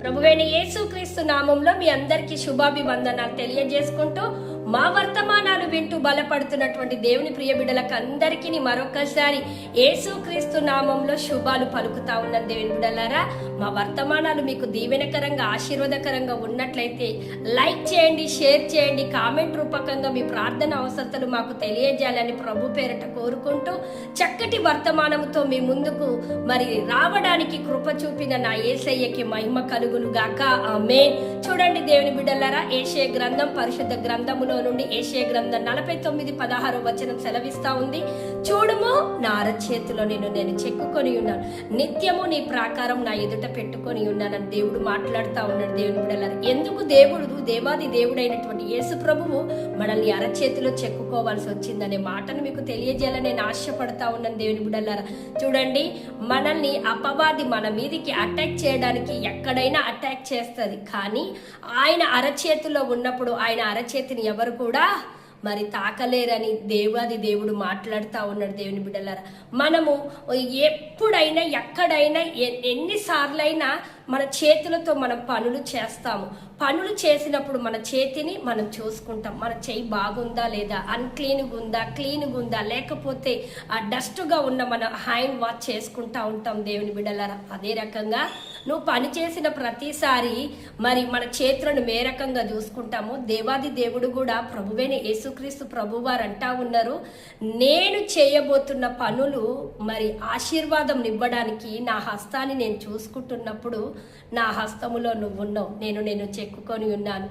ప్రభువైన యేసుక్రీస్తు నామంలో మీ అందరికీ శుభాభివందనాలు తెలియజేసుకుంటూ మా వర్తమానాలు వింటూ బలపడుతున్నటువంటి దేవుని ప్రియ బిడ్డలకు అందరికీ మరొకసారి యేసుక్రీస్తు నామంలో శుభాలు పలుకుతా ఉన్న దేవుని బిడ్డలారా, మా వర్తమానాలు మీకు దీవెనకరంగా ఆశీర్వాదకరంగా ఉన్నట్లయితే లైక్ చేయండి, షేర్ చేయండి, కామెంట్ రూపకంగా మీ ప్రార్థన అవసరతలు మాకు తెలియజేయాలని ప్రభు పేరట కోరుకుంటూ చక్కటి వర్తమానంతో మీ ముందుకు మరి రావడానికి కృప చూపిన నా యేసయ్యకి మహిమ కలుగును గాక. ఆమేన్. చూడండి దేవుని బిడ్డలారా, యెషయా గ్రంథం పరిశుద్ధ గ్రంథములో నుండి యెషయా గ్రంథం 49:16 వచనం సెలవిస్తా ఉంది. చూడుము, నా అరచేతిలో నేను చెక్కుకొని ఉన్నాను, నిత్యము నీ ప్రాకారం నా ఎదుట పెట్టుకొని ఉన్నానని దేవుడు మాట్లాడుతా ఉన్నాడు. దేవుని బిడ్డలారా, ఎందుకు దేవాది దేవుడైనటువంటి యేసు ప్రభువు మనల్ని అరచేతిలో చెక్కుకోవాల్సి వచ్చిందనే మాటను మీకు తెలియజేయాలని నేను ఆశపడతా ఉన్నాను. దేవుని బిడ్డలారా, చూడండి, మనల్ని అపవాది మన మీదికి అటాక్ చేయడానికి ఎక్కడైనా అటాక్ చేస్తుంది, కానీ ఆయన అరచేతిలో ఉన్నప్పుడు ఆయన అరచేతిని ఎవరు కూడా మరి తాకలేరని దేవాది దేవుడు మాట్లాడుతూ ఉన్నాడు. దేవుని బిడ్డలారా, మనము ఎప్పుడైనా ఎక్కడైనా ఎన్నిసార్లైనా మన చేతులతో మనం పనులు చేస్తాము. పనులు చేసినప్పుడు మన చేతిని మనం చూసుకుంటాం, మన చేయి బాగుందా లేదా, అన్క్లీన్గా ఉందా, క్లీన్గా ఉందా, లేకపోతే ఆ డస్ట్గా ఉన్న మన హ్యాండ్ వాష్ చేసుకుంటా ఉంటాం. దేవుని బిడ్డలారా, అదే రకంగా నువ్వు పని చేసిన ప్రతిసారి మరి మన చేతులను ఏ రకంగా చూసుకుంటామో దేవాది దేవుడు కూడా ప్రభువైన యేసుక్రీస్తు ప్రభువారు అంటా ఉన్నారు, నేను చేయబోతున్న పనులు మరి ఆశీర్వాదం ఇవ్వడానికి నా హస్తాన్ని నేను చూసుకుంటున్నప్పుడు నా హస్తములో నువ్వున్నావు, నేను చెక్కుకొని ఉన్నాను,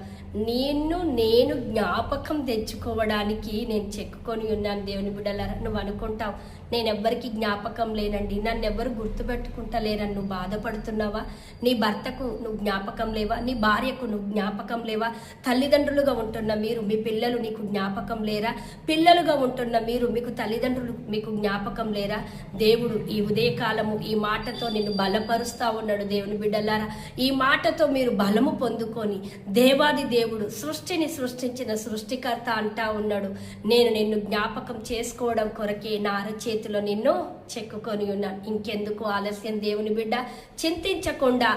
నేను జ్ఞాపకం తెచ్చుకోవడానికి నేను చెక్కుకొని ఉన్నాను. దేవుని బిడ్డలారా, నువ్వు అనుకుంటావు నేను ఎవ్వరికి జ్ఞాపకం లేనండి, నన్ను ఎవరు గుర్తుపెట్టుకుంటలేరని నువ్వు బాధపడుతున్నావా? నీ భర్తకు నువ్వు జ్ఞాపకం లేవా? నీ భార్యకు నువ్వు జ్ఞాపకం లేవా? తల్లిదండ్రులుగా ఉంటున్న మీరు, మీ పిల్లలు నీకు జ్ఞాపకం లేరా? పిల్లలుగా ఉంటున్న మీరు, మీకు తల్లిదండ్రులు మీకు జ్ఞాపకం లేరా? దేవుడు ఈ ఉదయకాలము ఈ మాటతో నిన్ను బలపరుస్తా ఉన్నాడు. దేవుని బిడ్డలారా, ఈ మాటతో మీరు బలము పొందుకొని దేవాది దేవుడు సృష్టిని సృష్టించిన సృష్టికర్త అంటా ఉన్నాడు, నేను నిన్ను జ్ఞాపకం చేసుకోవడం కొరకే నా అరచేతిలో నిన్ను చెక్కుకొని ఉన్నాను. ఇంకెందుకు ఆలస్యం? దేవుని బిడ్డ, చింతించకుండా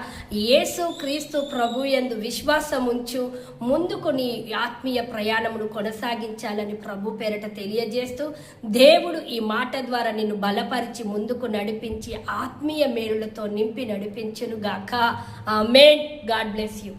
యేసు క్రీస్తు ప్రభు యందు విశ్వాసం ఉంచు, ముందుకు నీ ఆత్మీయ ప్రయాణమును కొనసాగించాలని ప్రభు పేరట తెలియజేస్తూ దేవుడు ఈ మాట ద్వారా నిన్ను బలపరిచి ముందుకు నడిపించి ఆత్మీయ మేలులతో నింపి నడిపించును గాక. ఆమేన్. God bless you.